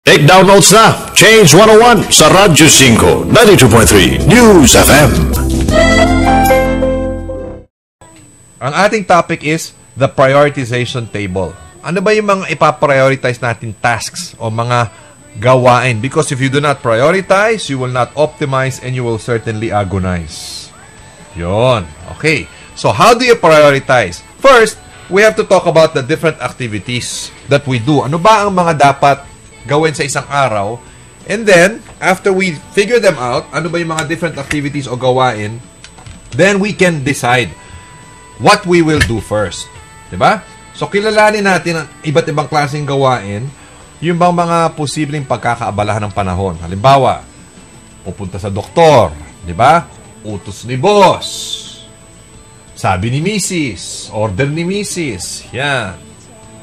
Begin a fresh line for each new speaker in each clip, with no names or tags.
Take down notes na. Change 101 sa Radyo 5, 92.3 News FM.
Ang ating topic is the prioritization table. Ano ba yung mga ipaprioritize natin tasks o mga gawain? Because if you do not prioritize, you will not optimize and you will certainly agonize. Yon. Okay. So how do you prioritize? First, we have to talk about the different activities that we do. Ano ba ang mga dapat gawin sa isang araw? And then, after we figure them out, ano ba yung mga different activities o gawain, then we can decide what we will do first. Diba? So, kilalanin natin ang iba't ibang klaseng gawain, yung bang mga posibleng pagkakaabalahan ng panahon. Halimbawa, pupunta sa doktor. Diba? Utos ni boss. Sabi ni Mrs. Order ni Mrs. Yan.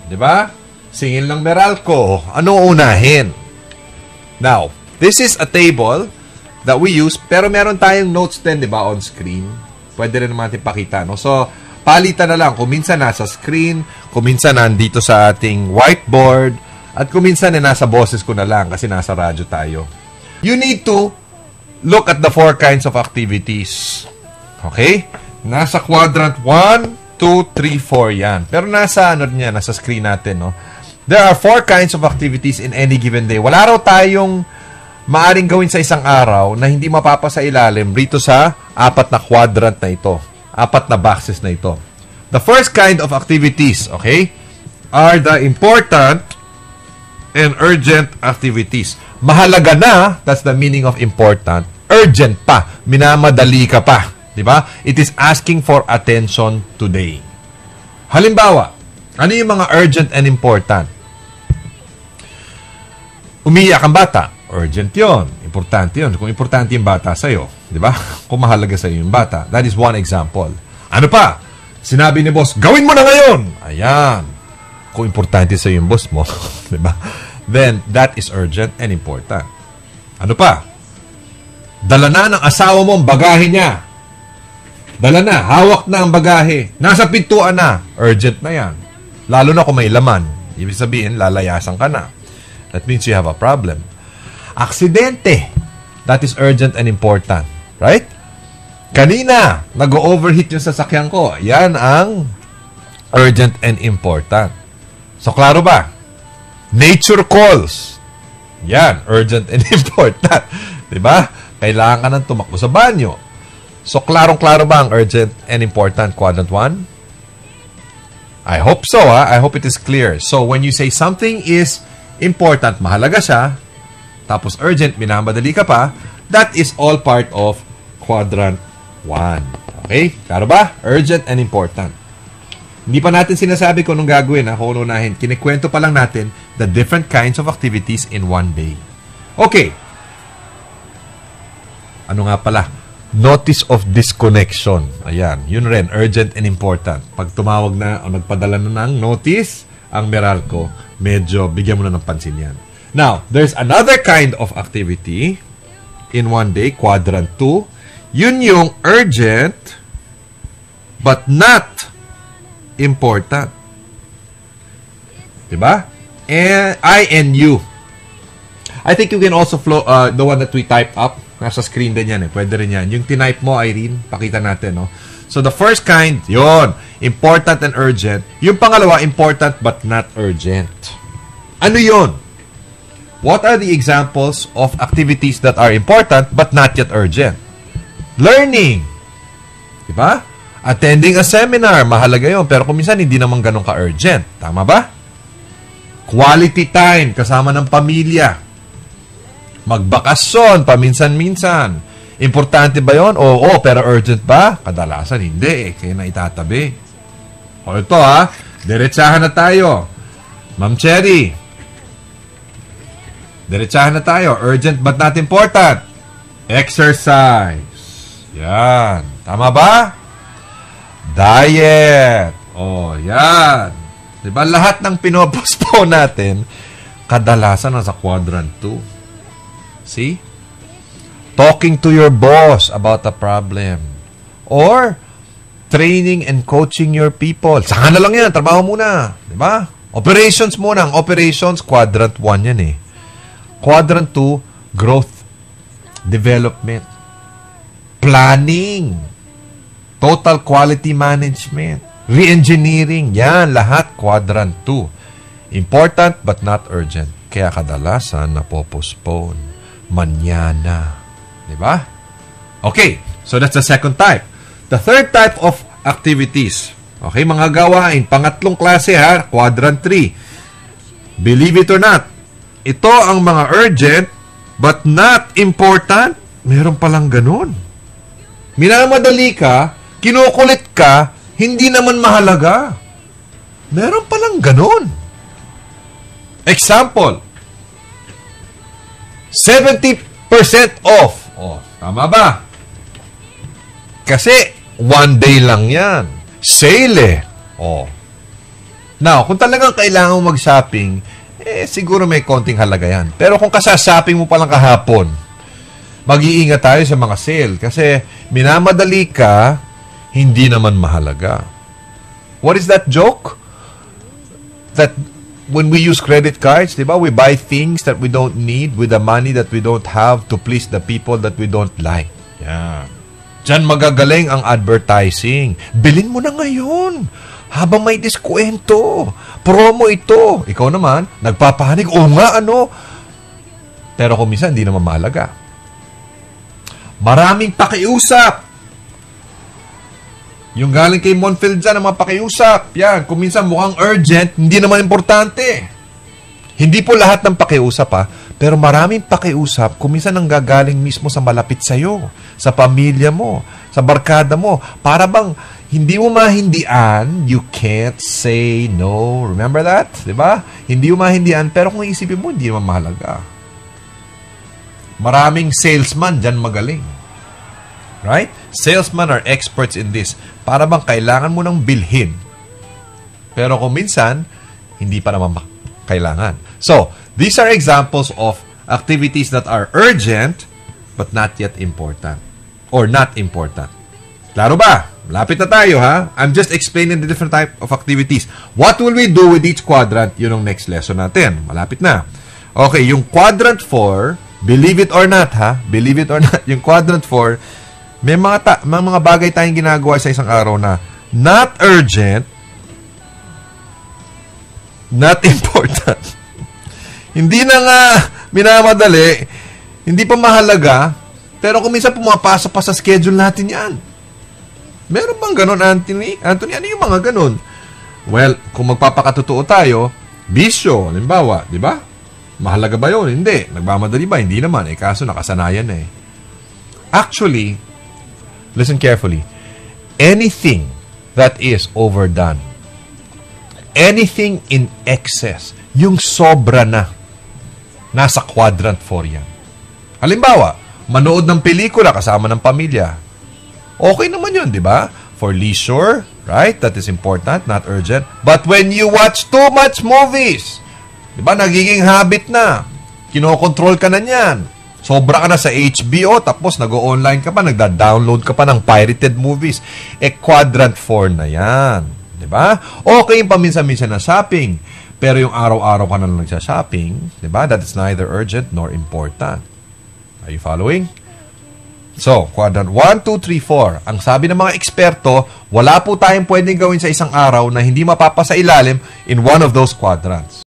Diba? Singil ng Meralco. Ano unahin? Now, this is a table that we use, pero meron tayong notes din, diba, on screen. Pwede rin naman natin pakita, no? So, palitan na lang. Kung minsan nasa screen, kung minsan nandito sa ating whiteboard, at kung minsan nasa boses ko na lang kasi nasa radyo tayo. You need to look at the 4 kinds of activities. Okay? Nasa quadrant 1, 2, 3, 4 yan. Pero nasa, nasa screen natin, no? There are 4 kinds of activities in any given day. Wala raw tayong maaring gawin sa isang araw na hindi mapapasa ilalim rito sa 4 na quadrant na ito. 4 na boxes na ito. The first kind of activities, okay, are the important and urgent activities. Mahalaga na, that's the meaning of important. Urgent pa, minamadali ka pa. Diba? It is asking for attention today. Halimbawa, ano yung mga urgent and important? Umiyak ang bata. Urgent yon. Importante yon. Kung importante yung bata sa'yo. Diba? Kung mahalaga sa'yo yung bata. That is one example. Ano pa? Sinabi ni boss, gawin mo na ngayon! Ayan. Kung importante sa'yo yung boss mo. Diba? Then, that is urgent and important. Ano pa? Dala na ng asawa mo ang bagahe niya. Dala na. Hawak na ang bagahe. Nasa pintuan na. Urgent na yan. Lalo na kung may laman. Ibig sabihin, lalayasan ka na. That means you have a problem. Aksidente. That is urgent and important. Right? Kanina, nag-overheat yung sasakyan ko. Yan ang urgent and important. So, klaro ba? Nature calls. Yan, urgent and important. Diba? Kailangan ka nang tumakbo sa banyo. So, klarong-klaro ba ang urgent and important quadrant 1? I hope so, ha? I hope it is clear. So, when you say something is important, mahalaga siya, tapos urgent, minamadali ka pa, that is all part of quadrant 1. Okay? Klaro ba? Urgent and important. Hindi pa natin sinasabi kung anong gagawin, ha? Kung unahin. Kinikwento pa lang natin the different kinds of activities in one day. Okay. Ano nga pala? Notice of disconnection. Ayan. Yun rin. Urgent and important. Pag tumawag na o nagpadala na ng notice, ang Meralco, medyo bigyan mo na ng pansin yan. Now, there's another kind of activity in one day, quadrant 2. Yun yung urgent but not important. Diba? And I and you. I think you can also flow the one that we typed up. Nasa screen din yan eh. Pwede rin yan. Yung tinype mo, Irene, pakita natin, no? So, the first kind, yon, important and urgent. Yung pangalawa, important but not urgent. Ano yon? What are the examples of activities that are important but not yet urgent? Learning. Diba? Attending a seminar. Mahalaga yon. Pero kung minsan, hindi naman ganun ka-urgent. Tama ba? Quality time. Kasama ng pamilya. Magbakasyon, paminsan-minsan. Importante ba yon? Oo, pero urgent ba? Kadalasan, hindi. Kaya na itatabi. O ito ha, diretsahan na tayo. Ma'am Cherry. Diretsahan na tayo. Urgent but not important. Exercise. Yan. Tama ba? Diet. O, yan. Diba? Lahat ng pinoposto natin, kadalasan nasa quadrant 2. See? Talking to your boss about a problem. Or, training and coaching your people. Saka na lang yan. Trabaho muna. Diba? Operations muna. Ang operations, quadrant 1 yan eh. Quadrant 2, growth, development, planning, total quality management, re-engineering. Yan, lahat quadrant 2. Important but not urgent. Kaya kadalasan napopostpone. Manyana. Diba? Okay, so that's the second type. The third type of activities. Okay, mga gawain. Pangatlong klase ha, quadrant 3. Believe it or not, ito ang mga urgent but not important. Meron palang ganun. Minamadali ka, kinukulit ka, hindi naman mahalaga. Meron palang ganun. Example, 70% off. Oh, tama ba? Kasi, one day lang yan. Sale eh. Oh. Now, kung talagang kailangan mo mag-shopping, siguro may konting halaga yan. Pero kung kasashopping mo palang kahapon, mag-iingat tayo sa mga sale. Kasi, minamadali ka, hindi naman mahalaga. What is that joke? That when we use credit cards, di ba, we buy things that we don't need with the money that we don't have to please the people that we don't like. Yeah. Diyan magagaling ang advertising. Bilhin mo na ngayon. Habang may diskwento. Promo ito. Ikaw naman, nagpapahanig. O nga, ano? Pero kung minsan, hindi naman mahalaga. Maraming pakiusap. Yung galing kay Monfield dyan, ang mga pakiusap. Yan, kung minsan mukhang urgent, hindi naman importante. Hindi po lahat ng pakiusap ha, pero maraming pakiusap kung minsan ang gagaling mismo sa malapit sa'yo, sa pamilya mo, sa barkada mo. Para bang hindi mo mahindian, you can't say no. Remember that? Diba? Hindi mo mahindian, pero kung isipin mo, hindi naman mahalaga. Maraming salesman dyan magaling. Right? Salesmen are experts in this. Para bang kailangan mo ng bilhin. Pero kung minsan, hindi pa naman kailangan. So, these are examples of activities that are urgent but not yet important. Or not important. Klaro ba? Malapit na tayo ha? I'm just explaining the different type of activities. What will we do with each quadrant? Yun ang next lesson natin. Malapit na. Okay, yung quadrant 4, believe it or not ha? Believe it or not, yung quadrant 4, may mga bagay tayong ginagawa sa isang araw na not urgent, not important. Hindi na nga minamadali, hindi pa mahalaga, pero kung minsan pumapasa pa sa schedule natin yan. Meron bang ganun, Anthony? Anthony, ano yung mga ganun? Well, kung magpapakatotoo tayo, bisyo, halimbawa, di ba? Mahalaga ba yun? Hindi. Nagmamadali ba? Hindi naman. Kaso nakasanayan na eh. Actually, listen carefully. Anything that is overdone, anything in excess, yung sobra na, nasa quadrant 4 yan. Halimbawa, manood ng pelikula kasama ng pamilya. Okay naman yun, di ba? For leisure, right? That is important, not urgent. But when you watch too much movies, di ba, nagiging habit na. Kinokontrol ka na niyan. Sobra ka na sa HBO, tapos nag-o-online ka pa, nagda-download ka pa ng pirated movies. Quadrant 4 na yan. Di ba? Okay yung paminsan-minsan na shopping. Pero yung araw-araw ka na lang nagsha-shopping, di ba? That is neither urgent nor important. Are you following? So, quadrant 1, 2, 3, 4. Ang sabi ng mga eksperto, wala po tayong pwedeng gawin sa isang araw na hindi mapapasa ilalim in one of those quadrants.